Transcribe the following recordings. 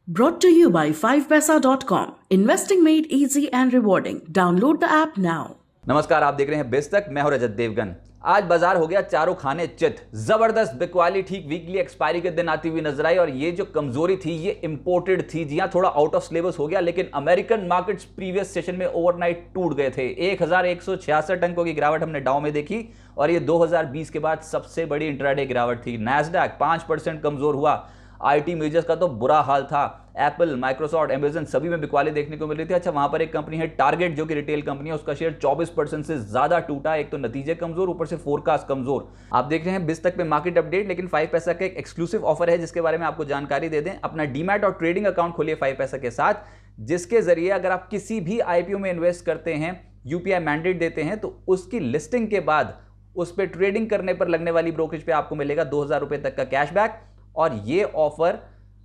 Brought to you by 5paisa.com. Investing made easy and rewarding. Download the app now. नमस्कार, आप देख रहे हैं बेस्तक। मैं हूं रजत देवगन। आज बाजार हो गया चारों खाने चित। जबरदस्त बिकवाली ठीक वीकली एक्सपायरी के दिन आती हुई नजर आई और ये जो कमजोरी थी ये इंपोर्टेड थी। जी हां, थोड़ा आउट ऑफ सिलेबस हो गया, लेकिन अमेरिकन मार्केट्स प्रीवियस सेशन में ओवरनाइट टूट गए थे। 1166 अंकों की गिरावट हमने डाउ में देखी और ये 2020 के बाद सबसे बड़ी इंट्राडे गिरावट थी। नैस्डैक 5% कमजोर हुआ। आईटी मेजर्स का तो बुरा हाल था। एप्पल, माइक्रोसॉफ्ट, अमेजन सभी में बिकवाली देखने को मिल रही थी। अच्छा, वहां पर एक कंपनी है टारगेट जो कि रिटेल कंपनी है, उसका शेयर 24% से ज्यादा टूटा। एक तो नतीजे कमजोर, ऊपर से फोरकास्ट कमजोर। आप देख रहे हैं बिस्तक पे मार्केट अपडेट, लेकिन 5 पैसा का एक एक्सक्लूसिव ऑफर है जिसके बारे में आपको जानकारी दे दें। अपना डीमैट और ट्रेडिंग अकाउंट खोलिए 5 पैसा के साथ, जिसके जरिए अगर आप किसी भी आईपीओ में इन्वेस्ट करते हैं, यूपीआई मैंडेट देते हैं, तो उसकी लिस्टिंग के बाद उस पर ट्रेडिंग करने पर लगने वाली ब्रोकरेज पे आपको मिलेगा 2000 रुपए तक का कैशबैक। और ये ऑफर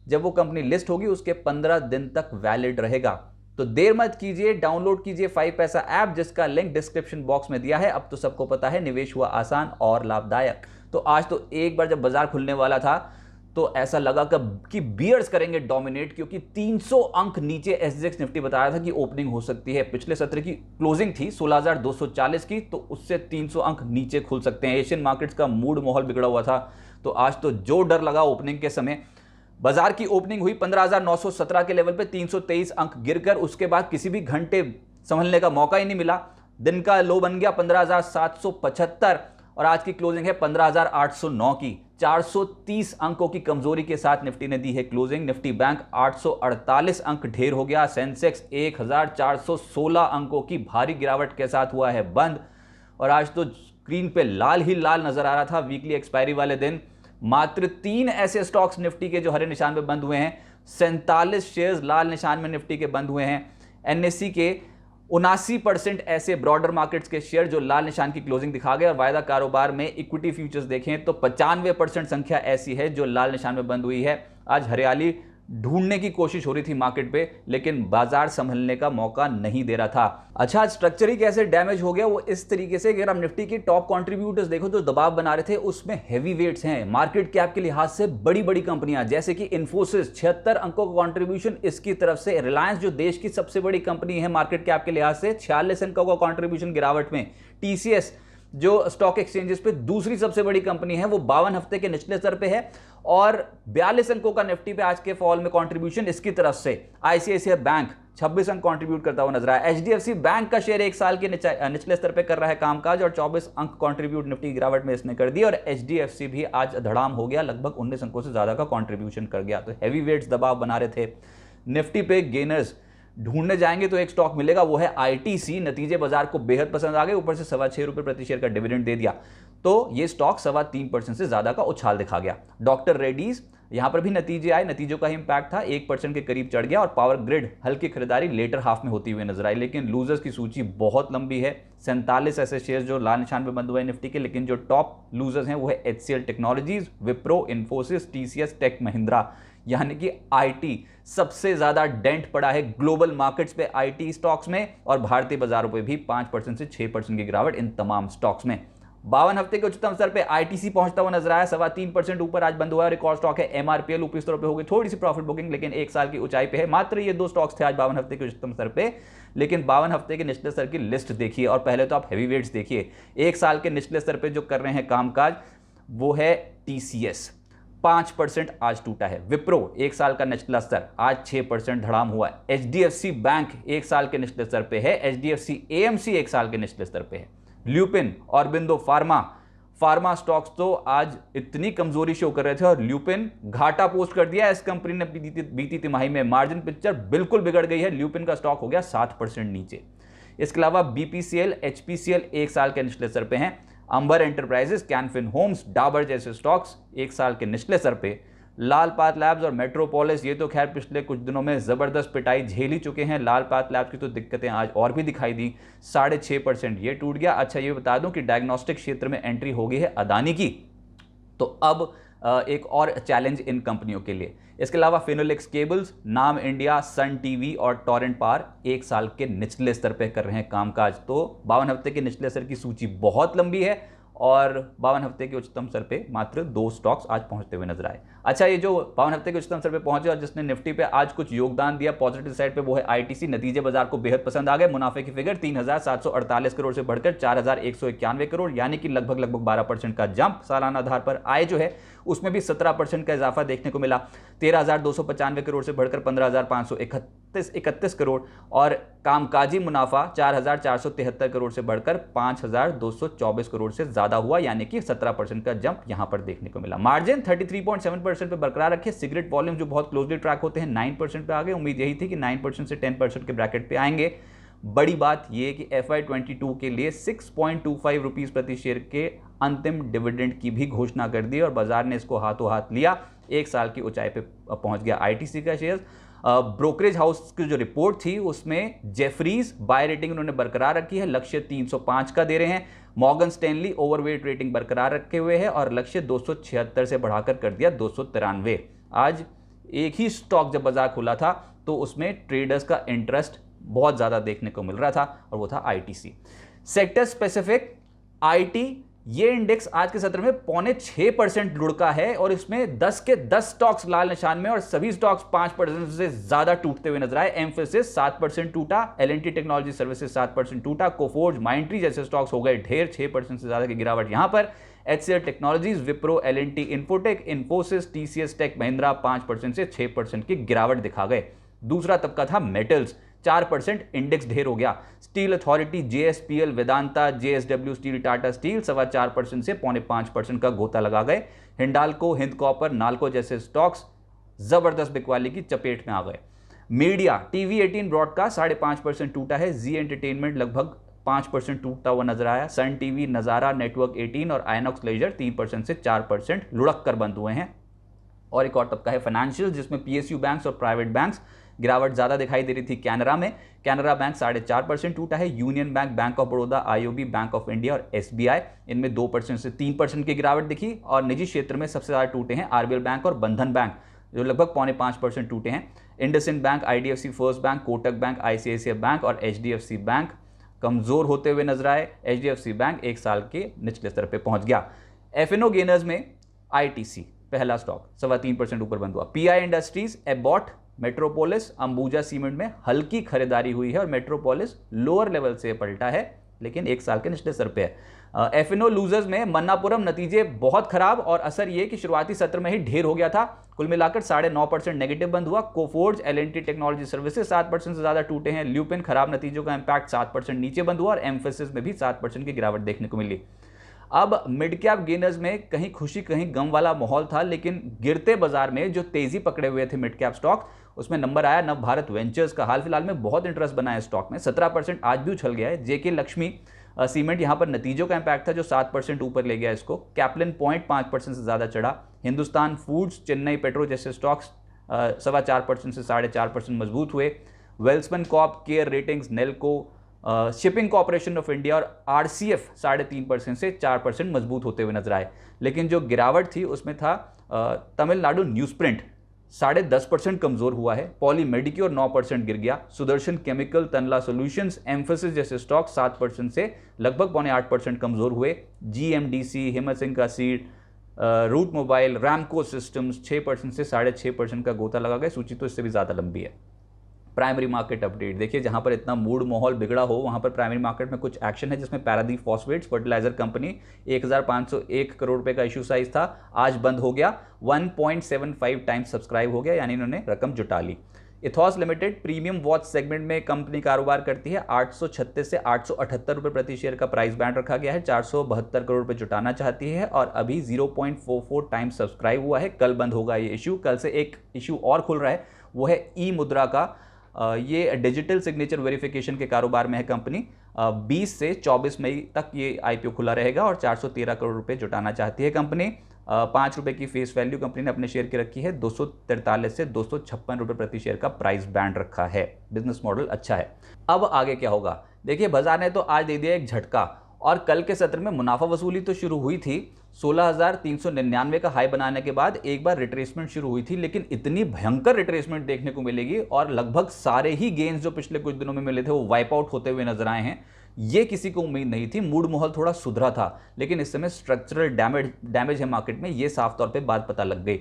जब वो कंपनी लिस्ट होगी उसके 15 दिन तक वैलिड रहेगा। तो देर मत कीजिए, डाउनलोड कीजिए 5 पैसा ऐप, जिसका लिंक डिस्क्रिप्शन बॉक्स में दिया है। अब तो सबको पता है निवेश हुआ आसान और लाभदायक। तो आज तो एक बार जब बाजार खुलने वाला था तो ऐसा लगा कि बियर्स करेंगे डोमिनेट, क्योंकि 300 अंक नीचे एसजेएक्स निफ्टी बता रहा था कि ओपनिंग हो सकती है। पिछले सत्र की क्लोजिंग थी 16,240 की, तो उससे 300 अंक नीचे खुल सकते हैं। एशियन मार्केट्स का मूड माहौल बिगड़ा हुआ था। तो आज तो जो डर लगा ओपनिंग के समय, बाजार की ओपनिंग हुई 15,917 के लेवल पे, 323 अंक गिरकर उसके बाद किसी भी घंटे संभलने का मौका ही नहीं मिला। दिन का लो बन गया 15,775 और आज की क्लोजिंग है 15,809 की। 430 अंकों की कमजोरी के साथ निफ्टी ने दी है क्लोजिंग। निफ्टी बैंक 848 अंक ढेर हो गया। सेंसेक्स 1,416 अंकों की भारी गिरावट के साथ हुआ है बंद। और आज तो स्क्रीन पे लाल ही लाल नजर आ रहा था वीकली एक्सपायरी वाले दिन। मात्र 3 ऐसे स्टॉक्स निफ्टी के जो हरे निशान पे बंद हुए हैं। 47 शेयर्स लाल निशान में निफ्टी के बंद हुए हैं। एनएससी के 79% ऐसे ब्रॉडर मार्केट्स के शेयर जो लाल निशान की क्लोजिंग दिखा गए। और वायदा कारोबार में इक्विटी फ्यूचर्स देखें तो 95% संख्या ऐसी है जो लाल निशान में बंद हुई है। आज हरियाली ढूंढने की कोशिश हो रही थी मार्केट पे, लेकिन बाजार संभलने का मौका नहीं दे रहा था। अच्छा, स्ट्रक्चर ही कैसे डैमेज हो गया वो इस तरीके से कि अगर आप निफ्टी की टॉप कंट्रीब्यूटर्स देखो तो दबाव बना रहे थे, उसमें हैवी वेट्स हैं। मार्केट कैप के लिहाज से बड़ी बड़ी कंपनियां जैसे कि इन्फोसिस 76 अंकों का कॉन्ट्रीब्यूशन इसकी तरफ से। रिलायंस जो देश की सबसे बड़ी कंपनी है मार्केट कैप के लिहाज से, 46 अंकों का कॉन्ट्रीब्यूशन गिरावट में। टीसीएस जो स्टॉक एक्सचेंजेस पे दूसरी सबसे बड़ी कंपनी है, वो 52 हफ्ते के निचले स्तर पे है और 42 अंकों का निफ्टी पे आज के फॉल में कंट्रीब्यूशन इसकी तरफ से। आईसीआईसीआई बैंक 26 अंक कंट्रीब्यूट करता हुआ नजर आया। एचडीएफसी बैंक का शेयर एक साल के निचले स्तर पे कर रहा है कामकाज और 24 अंक कंट्रीब्यूट निफ्टी गिरावट में इसने कर दिया। और एचडीएफसी भी आज धड़ाम हो गया, लगभग 19 अंकों से ज्यादा का कंट्रीब्यूशन कर गया। तो हैवी वेट्स दबाव बना रहे थे। निफ्टी पे गेनर्स ढूंढने जाएंगे तो एक स्टॉक मिलेगा, वो है आईटीसी। नतीजे बाजार को बेहद पसंद आ गए, ऊपर से 6.25 रुपए प्रति शेयर का डिविडेंड दे दिया, तो ये स्टॉक 3.25% से ज्यादा का उछाल दिखा गया। डॉक्टर रेड्डीज, यहां पर भी नतीजे आए, नतीजों का ही इंपैक्ट था, 1% के करीब चढ़ गया। और पावर ग्रिड हल्की खरीदारी लेटर हाफ में होती हुई नजर आई। लेकिन लूजर्स की सूची बहुत लंबी है। 47 ऐसे शेयर जो लाल निशान पे बंद हुए निफ्टी के, लेकिन जो टॉप लूजर्स हैं वो है HCL technologies, Wipro, Infosys, TCS, tech Mahindra. यानी कि आईटी सबसे ज्यादा डेंट पड़ा है ग्लोबल मार्केट्स पे आईटी स्टॉक्स में, और भारतीय बाजारों पे भी 5% से 6% की गिरावट इन तमाम स्टॉक्स में। 52 हफ्ते के उच्चतम स्तर पे आईटीसी पहुंचता हुआ नजर आया, 3.25% ऊपर आज बंद हुआ है। रिकॉर्ड स्टॉक है। एमआरपीएल ऊपरी स्तरों पे हो गई थोड़ी सी प्रॉफिट बुकिंग, लेकिन एक साल की ऊंचाई पे है। मात्र ये 2 स्टॉक्स थे आज 52 हफ्ते के उच्चतम स्तर पे, लेकिन 52 हफ्ते के निचले स्तर की लिस्ट देखिए और पहले तो आप हैवी वेट्स देखिए। एक साल के निचले स्तर पे जो कर रहे हैं कामकाज वो है टीसीएस, 5% आज टूटा है। विप्रो एक साल का निचला स्तर, आज 6% धड़ाम हुआ है। एचडीएफसी बैंक एक साल के निचले स्तर पे है। एचडीएफसी एएमसी एक साल के निचले स्तर पे है। ल्यूपिन, ऑरबिंदो फार्मा स्टॉक्स तो आज इतनी कमजोरी शो कर रहे थे और ल्यूपिन घाटा पोस्ट कर दिया। इस कंपनी ने बीती तिमाही में मार्जिन पिक्चर बिल्कुल बिगड़ गई है। ल्यूपिन का स्टॉक हो गया 7% नीचे। इसके अलावा बीपीसीएल, एचपीसीएल एक साल के निचले स्तर पे हैं। अंबर एंटरप्राइजेस, कैनफिन होम्स, डाबर जैसे स्टॉक्स एक साल के निचले स्तर पे। लाल पाथ लैब्स और मेट्रोपोलिस, ये तो खैर पिछले कुछ दिनों में जबरदस्त पिटाई झेल ही चुके हैं। लाल पाथ लैब्स की तो दिक्कतें आज और भी दिखाई दी, 6.5% ये टूट गया। अच्छा, ये बता दूं कि डायग्नोस्टिक क्षेत्र में एंट्री हो गई है अदानी की, तो अब एक और चैलेंज इन कंपनियों के लिए। इसके अलावा फिनोलेक्स केबल्स, नाम इंडिया, सन टीवी और टॉरेंट पावर एक साल के निचले स्तर पे कर रहे हैं कामकाज। तो 52 हफ्ते के निचले स्तर की सूची बहुत लंबी है और 52 हफ्ते के उच्चतम स्तर पे मात्र 2 स्टॉक्स आज पहुंचते हुए नजर आए। अच्छा, ये जो 52 हफ्ते के उच्चतम स्तर पे पहुंचे और जिसने निफ्टी पे आज कुछ योगदान दिया पॉजिटिव साइड पे, वो है आईटीसी। नतीजे बाजार को बेहद पसंद आ गए। मुनाफे की फिगर 3748 करोड़ से बढ़कर 4191 करोड़, यानी कि लगभग 12% का जंप सालाना आधार पर। आय जो है उसमें भी 17% का इजाफा देखने को मिला, 13,295 करोड़ से बढ़कर 15,531 करोड़, और कामकाजी मुनाफा 4,473 करोड़ से बढ़कर 5,224 करोड़ से ज्यादा हुआ, यानी कि 17% का जंप यहां पर देखने को मिला। मार्जिन 33.7% पे बरकरार रखे। सिगरेट वॉल्यूम जो बहुत क्लोजली ट्रैक होते हैं 9% पे आ गए। उम्मीद यही थी कि 9% से 10% के ब्रैकेट पे आएंगे। बड़ी बात यह कि FY22 के लिए 6.25 रुपीस प्रति शेयर के अंतिम डिविडेंड की भी घोषणा कर दी और बाजार ने इसको हाथों हाथ लिया। 1 साल की ऊंचाई पे पहुंच गया आईटीसी का शेयर। ब्रोकरेज हाउस की जो रिपोर्ट थी उसमें जेफरीज बाय रेटिंग उन्होंने बरकरार रखी है, लक्ष्य 305 का दे रहे हैं। मॉर्गन स्टैनली ओवरवेट रेटिंग बरकरार रखे हुए है और लक्ष्य 276 से बढ़ाकर कर दिया 293। आज एक ही स्टॉक जब बाजार खुला था तो उसमें ट्रेडर्स का इंटरेस्ट बहुत ज्यादा देखने को मिल रहा था और वो था आईटीसी। सेक्टर स्पेसिफिक आईटी, ये इंडेक्स आज के सत्र में 5.6% लुढ़का है और इसमें 10 के 10 स्टॉक्स लाल निशान में और सभी स्टॉक्स 5% से ज्यादा टूटते हुए नजर आए। एम्फेसिस 7% टूटा, एल&टी टेक्नोलॉजी सर्विसेज 7% टूटा, कोफोर्ज, माइंडट्री जैसे स्टॉक्स हो गए ढेर, 6% से ज्यादा की गिरावट यहां पर। HCL technologies, Wipro, L and T, Infotech, Infosys, TCS tech Mahindra 5% से 6% की गिरावट दिखा गए। दूसरा तबका था मेटल्स, 4% इंडेक्स ढेर हो गया। Steel authority, JSPL, Vedanta, JSW steel, Tata steel 4.25% से 5.25% का गोता लगा गए। हिंडाल्को, हिंद कॉपर, नाल्को जैसे स्टॉक्स जबरदस्त बिकवाली की चपेट में आ गए। मीडिया, TV18 ब्रॉडकास्ट 5.5% टूटा है। जी एंटरटेनमेंट लगभग 5% टूटता हुआ नजर आया। सन टीवी, नजारा, नेटवर्क 18 और आइनॉक्स लेजर 3% से 4% लुढ़क कर बंद हुए हैं। और एक और तबका है फाइनेंशियल, जिसमें PSU बैंक्स और प्राइवेट बैंक्स गिरावट ज्यादा दिखाई दे रही थी। कैनरा में, कैनरा बैंक 4.5% टूटा है। Union bank, bank of Baroda, IOB, bank of India और SBI, इनमें 2% से 3% की गिरावट दिखी। और निजी क्षेत्र में सबसे ज्यादा टूटे हैं RBL बैंक और बंधन बैंक, जो लगभग 4.5% टूटे हैं। IndusInd bank, IDFC first bank, Kotak bank, ICICI bank और HDFC बैंक कमजोर होते हुए नजर आए। HDFC बैंक 1 साल के निचले स्तर पर पहुंच गया। F&O गेनर्स में ITC पहला स्टॉक 3.25% ऊपर बंद हुआ। PI industries, Abbott, metropolis, Ambuja cement में हल्की खरीदारी हुई है और मेट्रोपोलिस लोअर लेवल से पलटा है लेकिन 1 साल के निचले स्तर पे है। F&O लूजर्स में मन्नापुरम, नतीजे बहुत खराब और असर यह कि शुरुआती सत्र में ही ढेर हो गया था। कुल मिलाकर 9.5% नेगेटिव बंद हुआ। कोफोर्ज, एल&टी टेक्नोलॉजी सर्विसेज 7% से ज्यादा टूटे हैं। ल्यूपिन, खराब नतीजों का इंपैक्ट 7% नीचे बंद हुआ और एम्फेसिस में भी 7% की गिरावट देखने को मिली। अब मिड कैप गेनर्स में कहीं खुशी कहीं गम वाला माहौल था, लेकिन गिरते बाजार में जो तेजी पकड़े हुए थे मिड कैप स्टॉक, उसमें नंबर आया नव भारत वेंचर्स का। हाल फिलहाल में बहुत इंटरेस्ट बना है स्टॉक में, 17% आज भी उछल गया है। जेके लक्ष्मी सीमेंट, यहां पर नतीजों का इंपैक्ट था जो 7% ऊपर ले गया इसको। कैप्लिन पॉइंट 5% से ज्यादा चढ़ा। हिंदुस्तान फूड्स, चेन्नई पेट्रो जैसे स्टॉक्स 4.25% से 4.5% मजबूत हुए। Welspun corp, care ratings, Nelco, shipping corporation of India और RCF 3.5% से 4% मजबूत होते हुए नजर आए। लेकिन जो गिरावट थी उसमें था तमिलनाडु न्यूज प्रिंट 10.5% कमजोर हुआ है। पॉली मेडिक्योर 9% गिर गया। Sudarshan chemical, Tanla solutions, emphasis जैसे स्टॉक 7% से लगभग 8.25% कमजोर हुए। GMDC, हिम्मत सिंह का सीड, रूट मोबाइल, रैमको सिस्टम्स 6% से 6.5% का गोता लगा गया। सूची तो इससे भी ज्यादा लंबी है। प्राइमरी मार्केट अपडेट देखिए, जहां पर इतना मूड माहौल बिगड़ा हो वहां पर प्राइमरी मार्केट में कुछ एक्शन है, जिसमें Paradeep phosphates fertilizer company 1501 crore रुपए का इशू साइज था, आज बंद हो गया। 1.75 टाइम्स सब्सक्राइब हो गया, यानी इन्होंने रकम जुटा ली। Ethos limited premium watch segment में कंपनी कारोबार करती है। 836 से 878 रुपए प्रति शेयर का प्राइस बैंड रखा गया है। 472 करोड़ रुपए जुटाना चाहती है और अभी 0.44 टाइम्स सब्सक्राइब हुआ है। कल बंद होगा ये इशू। कल से एक इशू और खुल रहा है, वो है ई मुद्रा का। ये डिजिटल सिग्नेचर वेरिफिकेशन के कारोबार में है कंपनी। 20 से 24 मई तक ये IPO खुला रहेगा और 413 करोड़ रुपए जुटाना चाहती है कंपनी। 5 रुपए की फेस वैल्यू कंपनी ने अपने शेयर की रखी है। 243 से 256 रुपए प्रति शेयर का प्राइस बैंड रखा है। बिजनेस मॉडल अच्छा है। अब आगे क्या होगा देखिए, बाजार ने तो आज दे दिया एक झटका और कल के सत्र में मुनाफा वसूली तो शुरू हुई थी। 16,399 का हाई बनाने के बाद एक बार रिट्रेसमेंट शुरू हुई थी, लेकिन इतनी भयंकर रिट्रेसमेंट देखने को मिलेगी और लगभग सारे ही गेन्स जो पिछले कुछ दिनों में मिले थे वो वाइप आउट होते हुए नजर आए हैं। ये किसी को उम्मीद नहीं थी। मूड माहौल थोड़ा सुधरा था, लेकिन इस समय स्ट्रक्चरल डैमेज है मार्केट में, ये साफ तौर पे बात पता लग गई।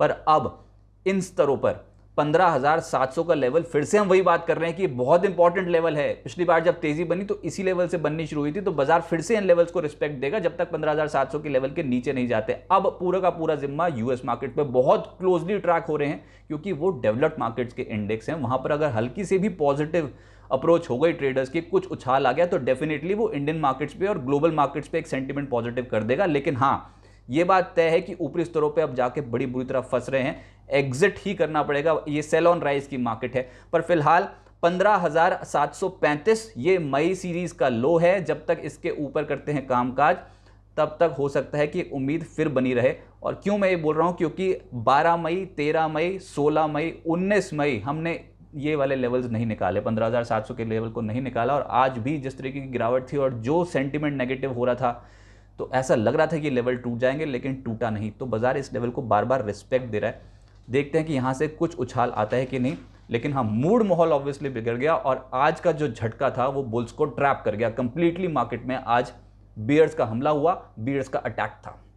पर अब इन स्तरों पर 15,700 का लेवल, फिर से हम वही बात कर रहे हैं कि बहुत इंपॉर्टेंट लेवल है। पिछली बार जब तेजी बनी तो इसी लेवल से बननी शुरू हुई थी, तो बाजार फिर से इन लेवल्स को रिस्पेक्ट देगा जब तक 15,700 के लेवल के नीचे नहीं जाते। अब पूरा का पूरा जिम्मा यूएस मार्केट पे बहुत क्लोजली ट्रैक हो रहे हैं, क्योंकि वो डेवलप्ड मार्केट्स के इंडेक्स हैं। वहां पर अगर हल्की से भी पॉजिटिव अप्रोच हो गई ट्रेडर्स की, कुछ उछाल आ गया, तो डेफिनेटली वो इंडियन मार्केट्स पे और ग्लोबल मार्केट्स पे एक सेंटिमेंट पॉजिटिव कर देगा। लेकिन हाँ, ये बात तय है कि ऊपरी स्तरों पे अब जाके बड़ी बुरी तरह फंस रहे हैं, एग्जिट ही करना पड़ेगा। ये सेल ऑन राइज की मार्केट है। पर फिलहाल 15,735 ये मई सीरीज का लो है। जब तक इसके ऊपर करते हैं कामकाज, तब तक हो सकता है कि एक उम्मीद फिर बनी रहे। और क्यों मैं ये बोल रहा हूं, क्योंकि 12 मई, 13 मई, 16 मई, 19 मई हमने ये वाले लेवल्स नहीं निकाले, 15,700 के लेवल को नहीं निकाला। और आज भी जिस तरीके की गिरावट थी और जो सेंटिमेंट नेगेटिव हो रहा था, तो ऐसा लग रहा था कि लेवल टूट जाएंगे, लेकिन टूटा नहीं। तो बाजार इस लेवल को बार बार रिस्पेक्ट दे रहा है। देखते हैं कि यहाँ से कुछ उछाल आता है कि नहीं। लेकिन हाँ, मूड माहौल ऑब्वियसली बिगड़ गया और आज का जो झटका था वो बुल्स को ट्रैप कर गया कंप्लीटली। मार्केट में आज बियर्स का हमला हुआ, बियर्स का अटैक था।